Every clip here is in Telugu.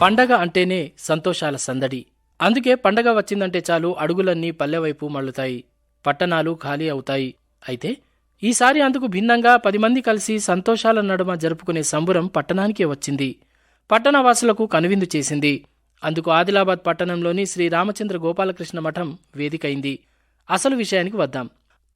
పండగ అంటేనే సంతోషాల సందడి. అందుకే పండగ వచ్చిందంటే చాలు అడుగులన్నీ పల్లెవైపు మళ్ళుతాయి, పట్టణాలు ఖాళీ అవుతాయి. అయితే ఈసారి అందుకు భిన్నంగా 10 మంది కలిసి సంతోషాల నడుమ జరుపుకునే సంబురం పట్టణానికే వచ్చింది. పట్టణవాసులకు కనువిందు చేసింది. అందుకు ఆదిలాబాద్ పట్టణంలోని శ్రీ రామచంద్ర గోపాలకృష్ణ మఠం వేదికైంది. అసలు విషయానికి వద్దాం.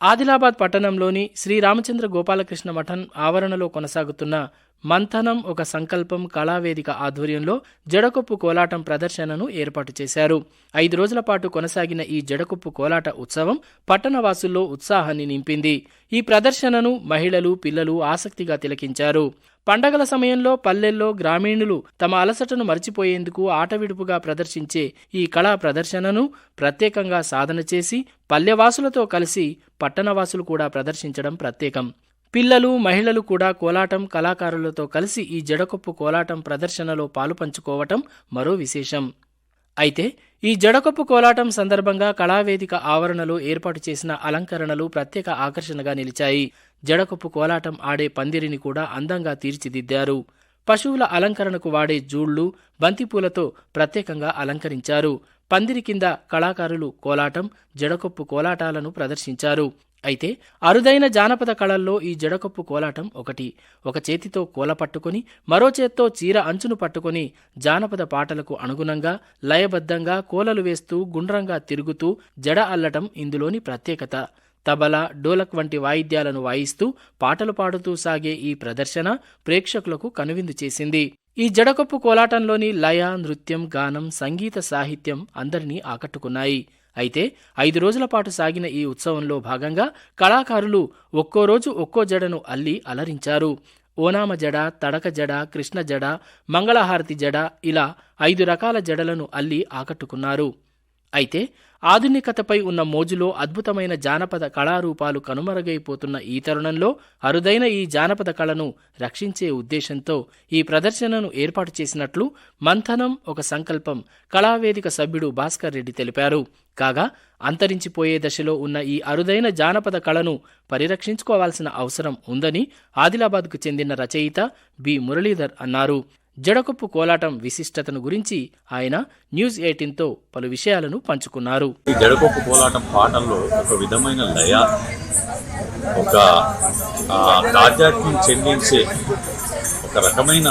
ఆదిలాబాద్ పట్టణంలోని శ్రీ రామచంద్ర గోపాలకృష్ణ మఠం ఆవరణలో కొనసాగుతున్న మంథనం ఒక సంకల్పం కళావేదిక ఆధ్వర్యంలో జడకొప్పు కోలాటం ప్రదర్శనను ఏర్పాటు చేశారు. 5 రోజుల పాటు కొనసాగిన ఈ జడకొప్పు కోలాట ఉత్సవం పట్టణవాసుల్లో ఉత్సాహాన్ని నింపింది. ఈ ప్రదర్శనను మహిళలు, పిల్లలు ఆసక్తిగా తిలకించారు. పండగల సమయంలో పల్లెల్లో గ్రామీణులు తమ అలసటను మర్చిపోయేందుకు ఆటవిడుపుగా ప్రదర్శించే ఈ కళా ప్రదర్శనను ప్రత్యేకంగా సాధన చేసి పల్లెవాసులతో కలిసి పట్టణవాసులు కూడా ప్రదర్శించడం ప్రత్యేకం. పిల్లలు, మహిళలు కూడా కోలాటం కళాకారులతో కలిసి ఈ జడకొప్పు కోలాటం ప్రదర్శనలో పాలుపంచుకోవటం మరో విశేషం. అయితే ఈ జడకొప్పు కోలాటం సందర్భంగా కళావేదిక ఆవరణలో ఏర్పాటు చేసిన అలంకరణలు ప్రత్యేక ఆకర్షణగా నిలిచాయి. జడకొప్పు కోలాటం ఆడే పందిరిని కూడా అందంగా తీర్చిదిద్దారు. పశువుల అలంకరణకు వాడే జూళ్లు, బంతిపూలతో ప్రత్యేకంగా అలంకరించారు. పందిరి కింద కళాకారులు కోలాటం, జడకొప్పు కోలాటాలను ప్రదర్శించారు. అయితే అరుదైన జానపద కళల్లో ఈ జడకొప్పు కోలాటం ఒకటి. ఒక చేతితో కోల పట్టుకుని మరో చేత్తో చీర అంచును పట్టుకుని జానపద పాటలకు అనుగుణంగా లయబద్ధంగా కోలలు వేస్తూ గుండ్రంగా తిరుగుతూ జడ అల్లటం ఇందులోని ప్రత్యేకత. తబలా, డోలక్ వంటి వాయిద్యాలను వాయిస్తూ పాటలు పాడుతూ సాగే ఈ ప్రదర్శన ప్రేక్షకులకు కనువిందు చేసింది. ఈ జడకొప్పు కోలాటంలోని లయ, నృత్యం, గానం, సంగీత సాహిత్యం అందరినీ ఆకట్టుకున్నాయి. అయితే 5 రోజుల పాటు సాగిన ఈ ఉత్సవంలో భాగంగా కళాకారులు ఒక్కో రోజు ఒక్కో జడను అల్లి అలరించారు. ఓనామ జడ, తడక జడ, కృష్ణ జడ, మంగళహారతి జడ ఇలా 5 రకాల జడలను అల్లి ఆకట్టుకున్నారు. అయితే ఆధునికతపై ఉన్న మోజులో అద్భుతమైన జానపద కళారూపాలు కనుమరుగైపోతున్న ఈ తరుణంలో అరుదైన ఈ జానపద కళను రక్షించే ఉద్దేశంతో ఈ ప్రదర్శనను ఏర్పాటు చేసినట్లు మంథనం ఒక సంకల్పం కళావేదిక సభ్యుడు భాస్కర్ రెడ్డి తెలిపారు. కాగా అంతరించిపోయే దశలో ఉన్న ఈ అరుదైన జానపద కళను పరిరక్షించుకోవాల్సిన అవసరం ఉందని ఆదిలాబాద్కు చెందిన రచయిత బి మురళీధర్ అన్నారు. జడకొప్పు కోలాటం విశిష్టతను గురించి ఆయన న్యూస్ 18తో పలు విషయాలను పంచుకున్నారు. ఈ జడకొప్పు కోలాటం పాటల్లో ఒక విధమైన లయ, ఒక తాదాత్మ్యం చెందించే, ఒక రకమైన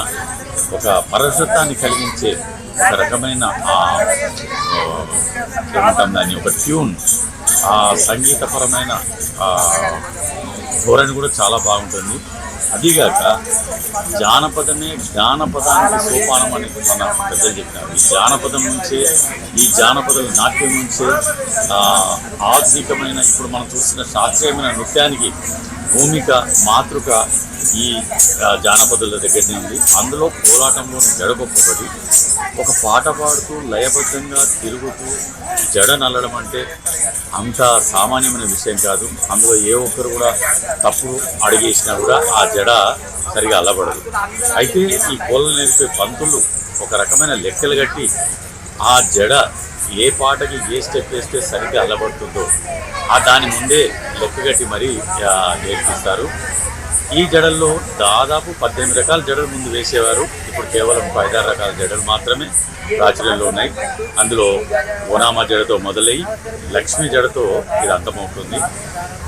ఒక పరశుత్వాన్ని కలిగించే ఒక రకమైన దాన్ని ఒక ట్యూన్, ఆ సంగీతపరమైన ధోరణి కూడా చాలా బాగుంటుంది. అదిగాక జానపదమే జానపదానికి సోపానం అని మన పెద్దలు చెప్పినారు. ఈ జానపదం నుంచే, ఈ జానపద నాట్యం నుంచే ఆధునికమైన ఇప్పుడు మనం చూస్తున్న శాస్త్రీయమైన నృత్యానికి భూమిక, మాతృక ఈ జానపదుల దగ్గర ఉంది. అందులో కోలాటంలో జడకొప్పు ఒకటి. ఒక పాట పాడుతూ లయబద్ధంగా తిరుగుతూ జడ నల్లడం అంటే అంత సామాన్యమైన విషయం కాదు. అందులో ఏ ఒక్కరు కూడా తప్పుడు అడిగేసినా కూడా ఆ జడ సరిగా అల్లబడదు. అయితే ఈ కోలను నేర్పే పంతులు ఒక రకమైన లెక్కలు కట్టి ఆ జడ ఏ పాటకి ఏ స్టెప్ వేస్తే సరిగ్గా అల్లబడుతుందో దాని ముందే లెక్కగట్టి మరీ నేర్పిస్తారు. ఈ జడల్లో దాదాపు 18 రకాల జడలు ముందు వేసేవారు. ఇప్పుడు కేవలం 5-6 రకాల జడలు మాత్రమే ప్రాచుర్యంలో ఉన్నాయి. అందులో ఓనామా జడతో మొదలయ్యి లక్ష్మీ జడతో ఇది అంతమవుతుంది.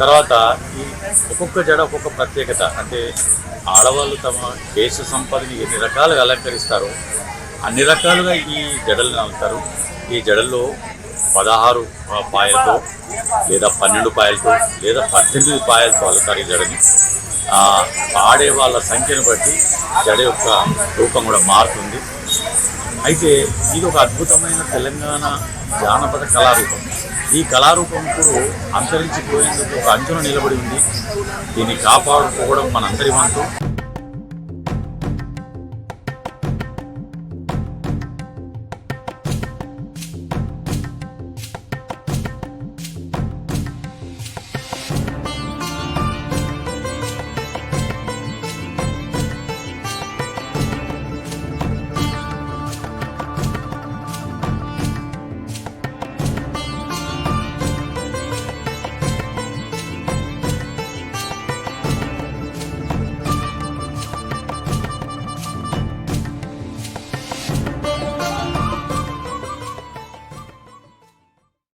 తర్వాత ఈ ఒక్కొక్క జడ ఒక్కొక్క ప్రత్యేకత. అంటే ఆడవాళ్ళు తమ కేశ సంపదని ఎన్ని రకాలుగా అలంకరిస్తారో అన్ని రకాలుగా ఈ జడలను అల్లుతారు. ఈ జడల్లో 16 పాయలతో లేదా 12 పాయలతో లేదా 18 పాయలతో అల్లుతారు ఈ జడని. ఆడే వాళ్ళ సంఖ్యను బట్టి జడ యొక్క రూపం కూడా మారుతుంది. అయితే ఇది ఒక అద్భుతమైన తెలంగాణ జానపద కళారూపం. ఈ కళారూపం కూడా అంతరించిపోయేందుకు ఒక అంచున నిలబడి ఉంది. దీన్ని కాపాడుకోవడం మనందరి వంతు.